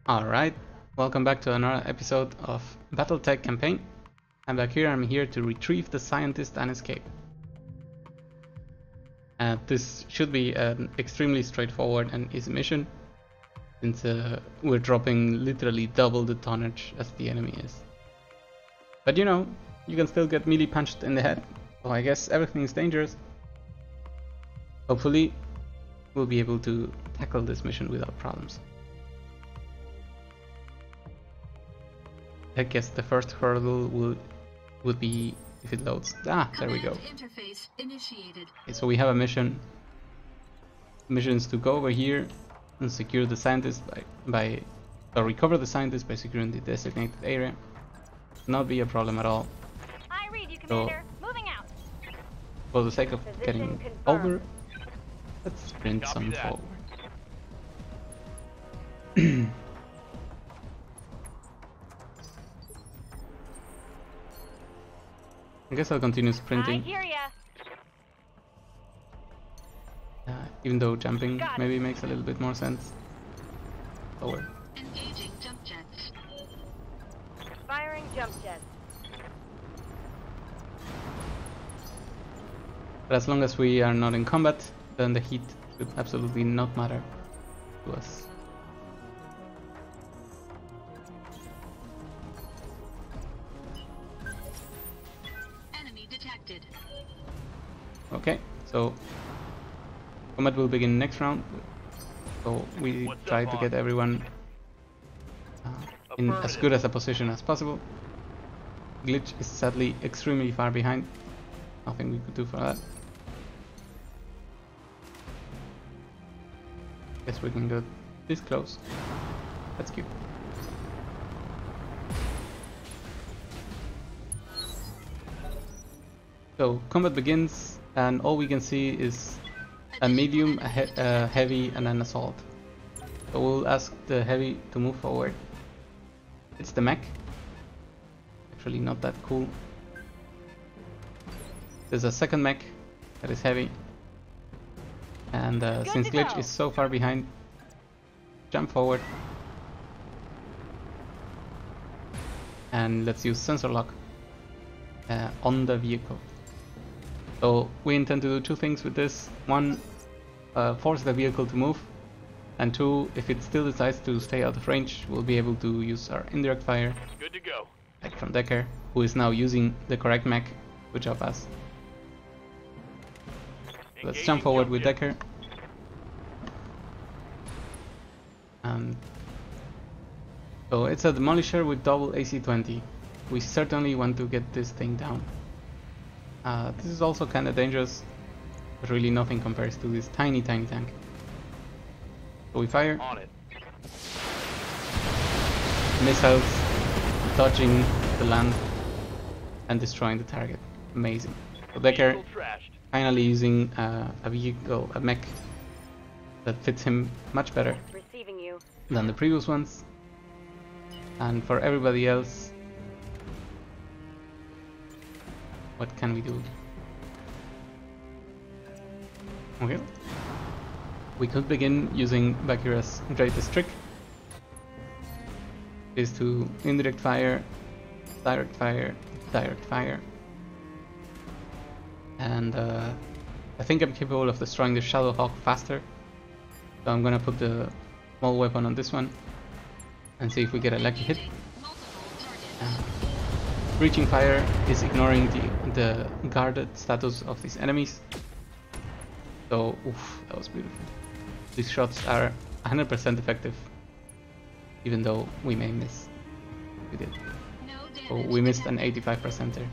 Alright, welcome back to another episode of Battletech campaign. I'm back here, I'm here to retrieve the scientist and escape. This should be an extremely straightforward and easy mission, since we're dropping literally double the tonnage as the enemy is. But you know, you can still get melee punched in the head, so I guess everything is dangerous. Hopefully, we'll be able to tackle this mission without problems. I guess the first hurdle would be if it loads. Ah, there we go. Interface initiated. Okay, so we have a mission. Mission is to go over here and secure the scientist or recover the scientist by securing the designated area. Not be a problem at all. I read you, Commander. Moving out. For the sake of Position getting confirmed. over, let's sprint Copy some that. forward. I guess I'll continue I sprinting, hear ya. even though jumping Got it. maybe makes a little bit more sense. Forward. Engaging jump jets. Firing jump jets. But as long as we are not in combat, then the heat should absolutely not matter to us. Enemy detected. Okay, so combat will begin next round. So we What's try up, to boss? get everyone in as Affirmative. good as a position as possible. Glitch is sadly extremely far behind. Nothing we could do for that. Guess we can go this close. That's cute. So combat begins, and all we can see is a medium, a heavy, and an assault. So we'll ask the heavy to move forward. It's the mech. Actually, not that cool. There's a second mech that is heavy, and since to Glitch go. is so far behind, jump forward, and let's use sensor lock on the vehicle. So we intend to do two things with this. One, force the vehicle to move, and two, if it still decides to stay out of range, we'll be able to use our indirect fire, Good to go. like from Decker, who is now using the correct mech. Good job, us. Let's jump forward with jet. Decker. So it's a demolisher with double AC-20. We certainly want to get this thing down. This is also kinda dangerous, but really nothing compares to this tiny tank. So we fire, On it. missiles, dodging the land, and destroying the target. Amazing. So Decker Vehicle trashed. finally using a mech that fits him much better Receiving you. than the previous ones. And for everybody else, what can we do? Okay, we could begin using Bakira's greatest trick, is to indirect fire, direct fire, direct fire, and I think I'm capable of destroying the Shadow Hawk faster, so I'm gonna put the small weapon on this one and see if we get a lucky hit. Multiple targets. Breaching fire is ignoring the guarded status of these enemies. So, oof, that was beautiful. These shots are 100% effective, even though we may miss. We did. No damage. So we missed an 85% there.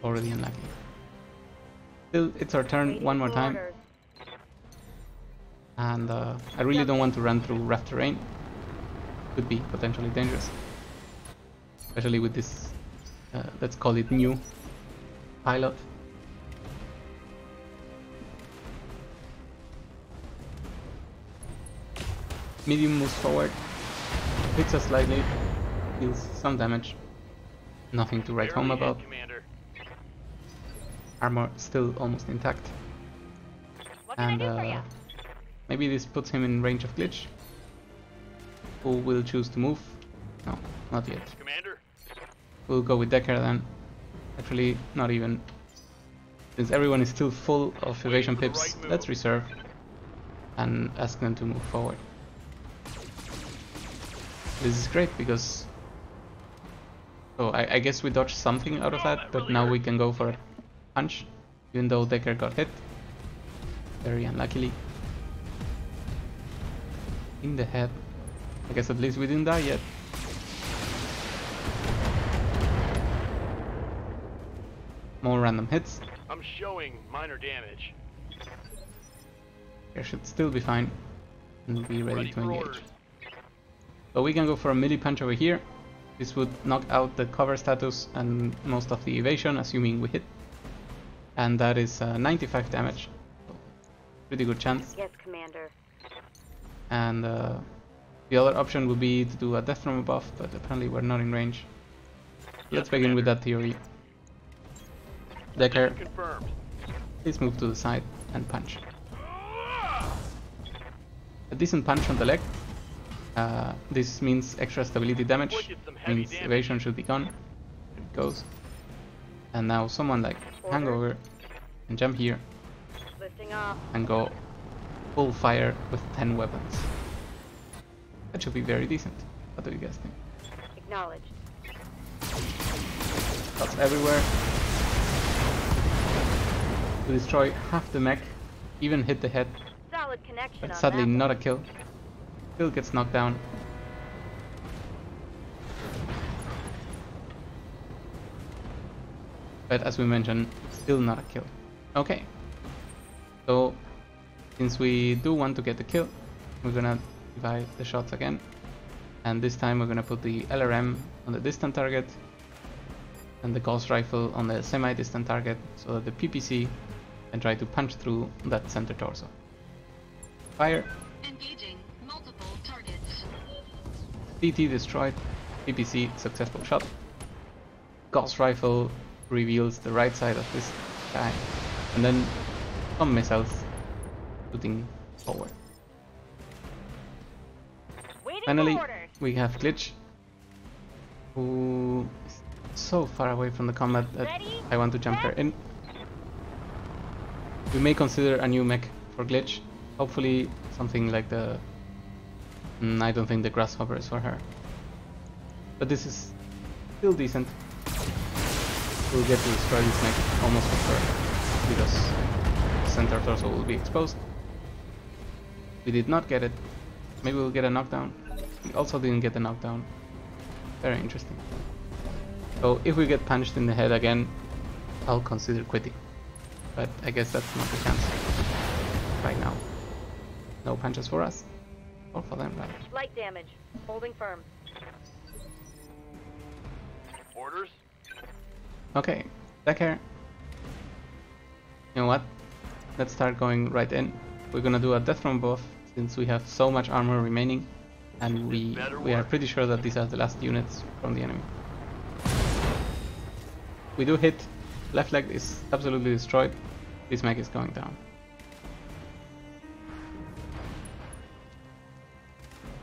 Already unlucky. Still, it's our turn Waiting one more for time. orders. And I really don't want to run through rough terrain. Could be potentially dangerous. Especially with this, let's call it new pilot. Medium moves forward, hits us slightly, deals some damage. Nothing to write home Barely hit, about. Commander. Armor still almost intact. What can I And do for ya? maybe this puts him in range of Glitch. Who will choose to move? No, not yet. Commander. We'll go with Decker then. Actually, not even. Since everyone is still full of evasion pips, let's reserve and ask them to move forward. This is great because... So I guess we dodged something out of that, but now we can go for a punch, even though Decker got hit. Very unluckily. In the head. I guess at least we didn't die yet. More random hits. I'm showing minor damage. There should still be fine. And be ready to for engage. orders. So we can go for a melee punch over here. This would knock out the cover status and most of the evasion, assuming we hit. And that is 95 damage. So pretty good chance. Yes, Commander. And the other option would be to do a death from above, but apparently we're not in range. Let's begin with that theory. Decker, Confirmed. please move to the side and punch. A decent punch on the leg. This means extra stability damage, means evasion should be gone. There it goes. And now someone like hang over and jump here Lifting off. and go full fire with 10 weapons. That should be very decent. What do you guys think? Acknowledged. Shots everywhere. To destroy half the mech, even hit the head, Solid connection but on sadly that not one. a kill. Still gets knocked down. But as we mentioned, still not a kill. Okay. So, since we do want to get the kill, we're gonna divide the shots again. And this time we're gonna put the LRM on the distant target and the Gauss rifle on the semi-distant target so that the PPC can try to punch through that center torso. Fire. Engaging multiple targets. DT destroyed, PPC successful shot. Gauss rifle reveals the right side of this guy, and then some missiles shooting forward. Waiting Finally, for orders. we have Glitch, who is so far away from the combat that Ready, I want to jump her in. We may consider a new mech for Glitch, hopefully something like the... I don't think the Grasshopper is for her. But this is still decent. We'll get to destroy this mech almost for sure, because the center torso will be exposed. We did not get it. Maybe we'll get a knockdown. We also didn't get a knockdown. Very interesting. So if we get punched in the head again, I'll consider quitting. But I guess that's not the chance right now. No punches for us. Or for them, rather. Light damage. Holding firm. Orders. Okay, Decker. You know what? Let's start going right in. We're gonna do a death from above since we have so much armor remaining, and we are pretty sure that these are the last units from the enemy. We do hit. Left leg is absolutely destroyed. This mech is going down.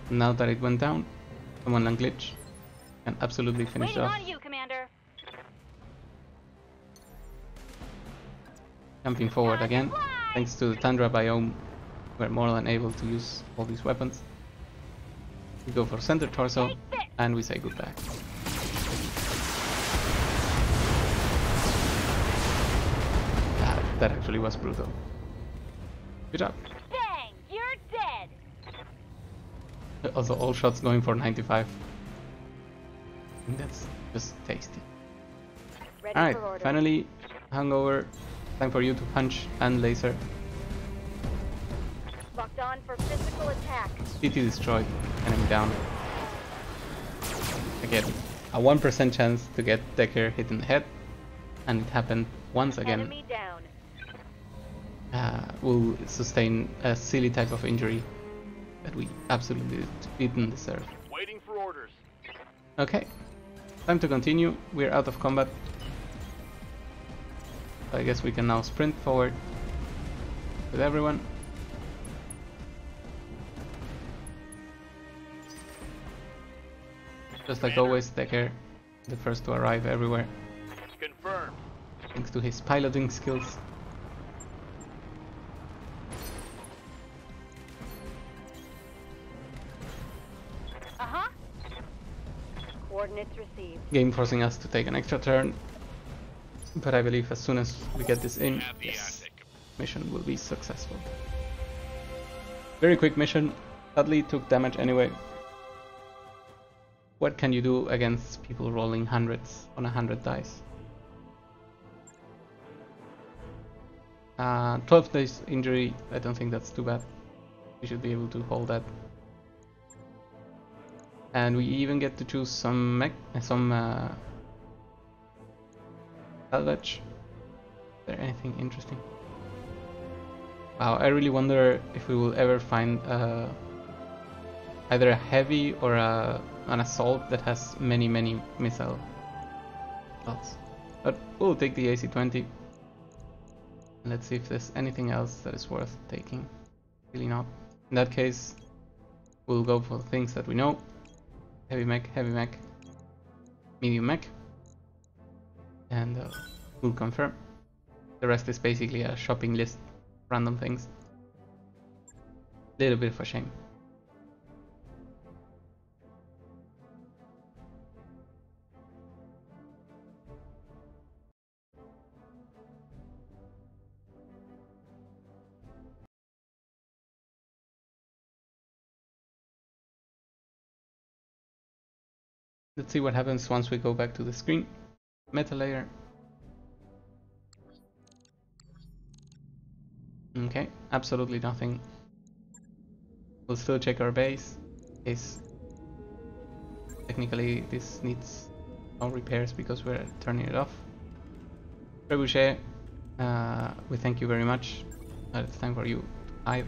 Now that it went down, someone on Glitch can absolutely finish Waiting off. on you, Commander. Jumping forward Time to again. fly! Thanks to the Tundra biome, we're more than able to use all these weapons. We go for center torso, Take this! and we say goodbye. That actually was brutal. Good job. Bang! You're dead! Also, all shots going for 95. I think that's just tasty. Ready Alright, for order. finally, hangover. Time for you to punch and laser. Locked on for physical attack. CT destroyed, enemy down. Again, a 1% chance to get Decker hit in the head, and it happened once again. Enemy down. Will sustain a silly type of injury that we absolutely didn't deserve. Waiting for orders. Okay, time to continue. We're out of combat. So I guess we can now sprint forward with everyone. Just like Commander. always, Decker, the first to arrive everywhere, Confirmed. thanks to his piloting skills. Uh-huh. Coordinates received. Game forcing us to take an extra turn, but I believe as soon as we get this in, yes, mission will be successful. Very quick mission. Dudley took damage anyway. What can you do against people rolling hundreds on 100 dice? 12 days injury, I don't think that's too bad. We should be able to hold that. And we even get to choose some salvage. Is there anything interesting? Wow, I really wonder if we will ever find either a heavy or an assault that has many missile shots. But we'll take the AC-20. Let's see if there's anything else that is worth taking. Really not. In that case, we'll go for the things that we know. Heavy mech, medium mech. And we'll confirm. The rest is basically a shopping list, random things. Little bit of a shame. Let's see what happens once we go back to the screen. Meta layer. Okay, absolutely nothing. We'll still check our base. Case technically this needs no repairs because we're turning it off. Trebuchet, we thank you very much. It's time for you to hide.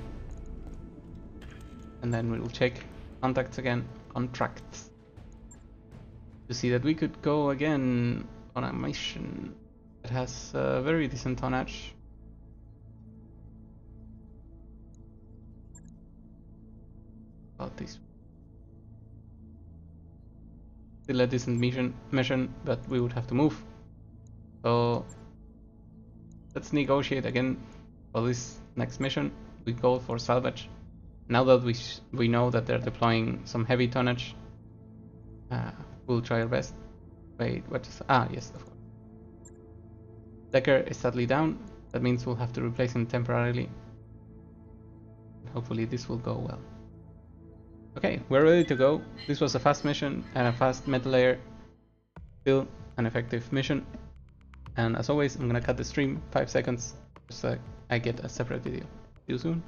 And then we'll check contacts again, contracts. To see that we could go again on a mission that has very decent tonnage. About this. Still a decent mission, but we would have to move. So let's negotiate again for this next mission. We go for salvage. Now that we know that they're deploying some heavy tonnage, we'll try our best. Wait, what is... Ah, yes, of course. Decker is sadly down. That means we'll have to replace him temporarily. Hopefully this will go well. Okay, we're ready to go. This was a fast mission and a fast meta layer. Still an effective mission. And as always, I'm gonna cut the stream 5 seconds so I get a separate video. See you soon.